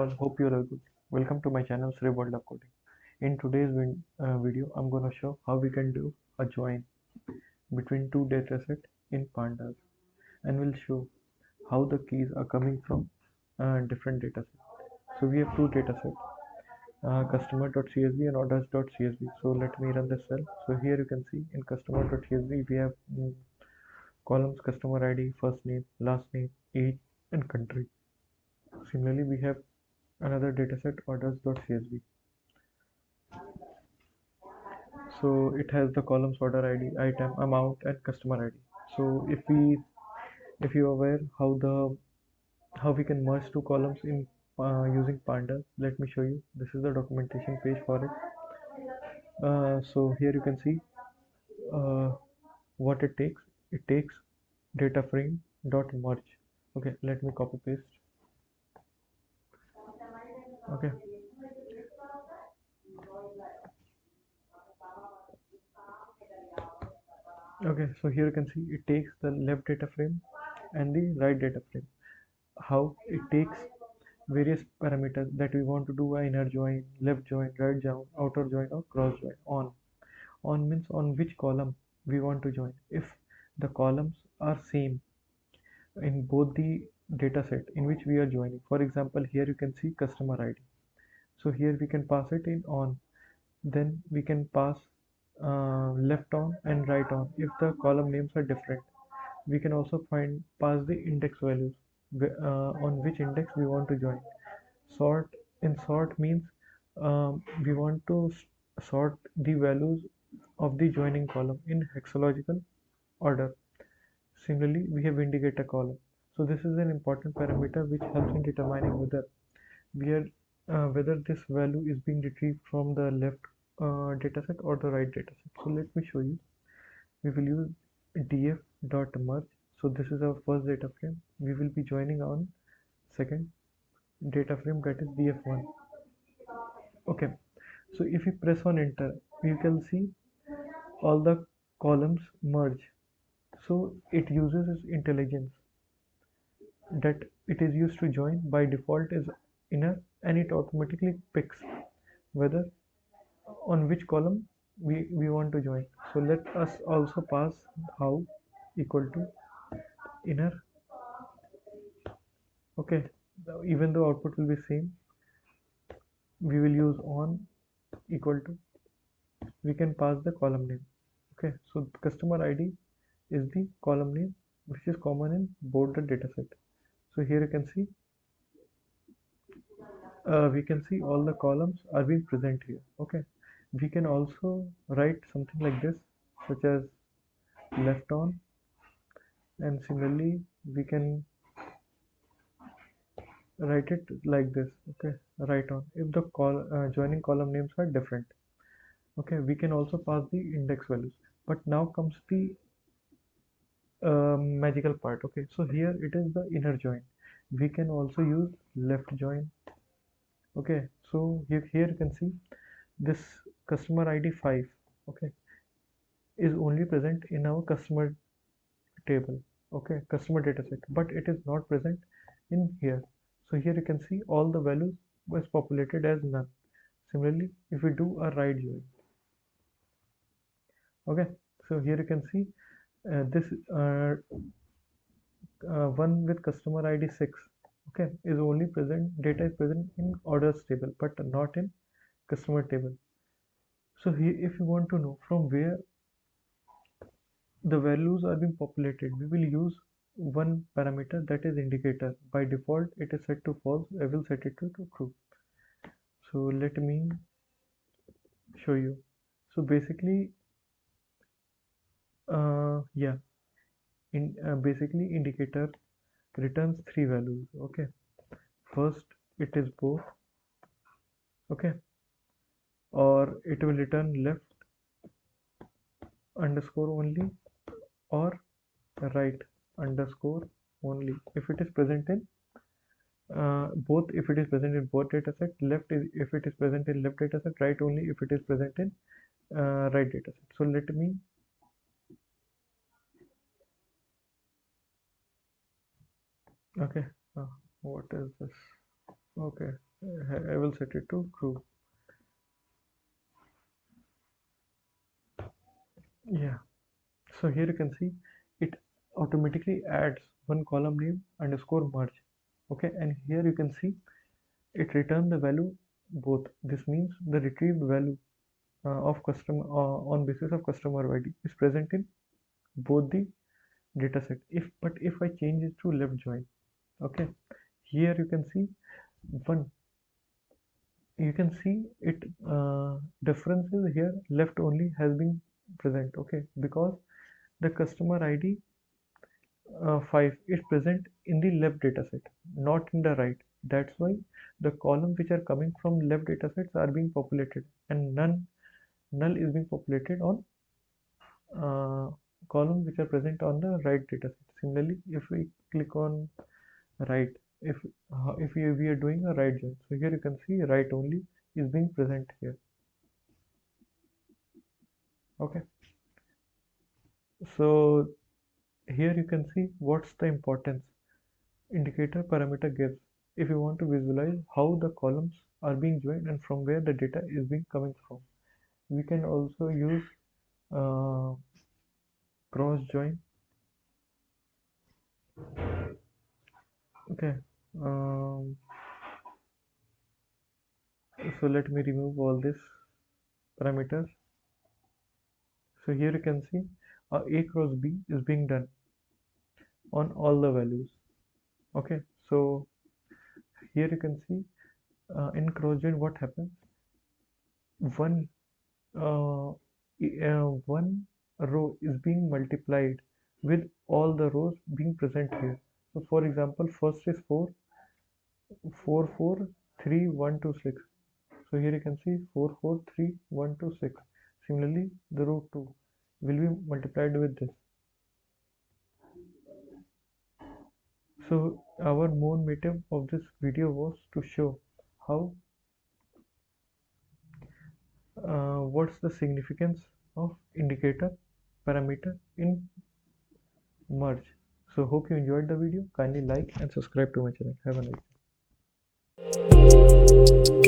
all, hope you're all good. Welcome to my channel Sri World of Coding. In today's video, I'm going to show how we can do a join between two datasets in Pandas, and we'll show how the keys are coming from different datasets. So we have two datasets, customer.csv and orders.csv. So let me run this cell. So here you can see in customer.csv we have columns customer ID, first name, last name, age, and country. Similarly, we have another dataset orders.csv. So it has the columns order ID, item, amount, and customer ID. So if you are aware how we can merge two columns in using pandas, let me show you. This is the documentation page for it. So here you can see what it takes. It takes data frame dot merge. Okay, let me copy paste. Okay. Okay, so here you can see it takes the left data frame and the right data frame. How it takes various parameters that we want to do a inner join, left join, right join, outer join, or cross join. On means on which column we want to join. If the columns are same in both the data set in which we are joining. For example, here you can see customer ID. So here we can pass it in on. Then we can pass left on and right on if the column names are different. We can also pass the index values on which index we want to join. Sort means we want to sort the values of the joining column in hexalogical order. Similarly, we have indicator column. So this is an important parameter which helps in determining whether this value is being retrieved from the left dataset or the right dataset. So let me show you. We will use df.merge. So this is our first data frame. We will be joining on second data frame, that is df1. Okay, so if you press on enter, you can see all the columns merge. So it uses its intelligence that it is used to join. By default is inner, and it automatically picks whether on which column we want to join. So let us also pass how equal to inner. Okay, even though output will be same, we will use on equal to, we can pass the column name. Okay, so customer ID is the column name which is common in both the dataset. So here you can see we can see all the columns are being present here. Okay, we can also write something like this, such as left on, and similarly we can write it like this. Okay, right on if the joining column names are different. Okay, we can also pass the index values, but now comes the magical part. Okay, so here it is the inner join. We can also use left join. Okay, so here you can see this customer ID 5, okay, is only present in our customer table, okay, customer dataset, but it is not present in here. So here you can see all the values was populated as none. Similarly, if we do a right join, okay, so here you can see this one with customer ID 6, okay, is only present, data is present in orders table but not in customer table. So here, if you want to know from where the values are being populated, we will use one parameter, that is indicator. By default it is set to false. I will set it to true. So let me show you. So basically basically indicator returns three values. Okay, first it is both, okay, or it will return left underscore only or right underscore only if it is present in both. If it is present in both dataset, left is if it is present in left dataset, right only if it is present in right dataset. So let me okay what is this? Okay, I will set it to true. Yeah. So here you can see it automatically adds one column name underscore merge. Okay, and here you can see it return the value both. This means the retrieved value of customer on basis of customer ID is present in both the dataset. If I change it to left join, okay, here you can see one. You can see it differences here. Left only has been present. Okay, because the customer ID 5 is present in the left dataset, not in the right. That's why the columns which are coming from left datasets are being populated, and null is being populated on uh, columns which are present on the right dataset. Similarly, if we click on right, if we are doing a right join, so here you can see right only is being present here. Okay, so here you can see what's the importance indicator parameter gives if you want to visualize how the columns are being joined and from where the data is being coming from. We can also use uh, cross join. Okay, um, so let me remove all these parameters. So here you can see a cross b is being done on all the values. Okay, so here you can see in cross join what happens. One uh, one row is being multiplied with all the rows being present here. So for example, first is 4, 4, 4, 3, 1, 2, 6. So here you can see 4, 4, 3, 1, 2, 6. Similarly, the row 2 will be multiplied with this. So our main motive of this video was to show how what's the significance of indicator parameter in merge. So hope you enjoyed the video. Kindly like and subscribe to my channel. Have a nice day.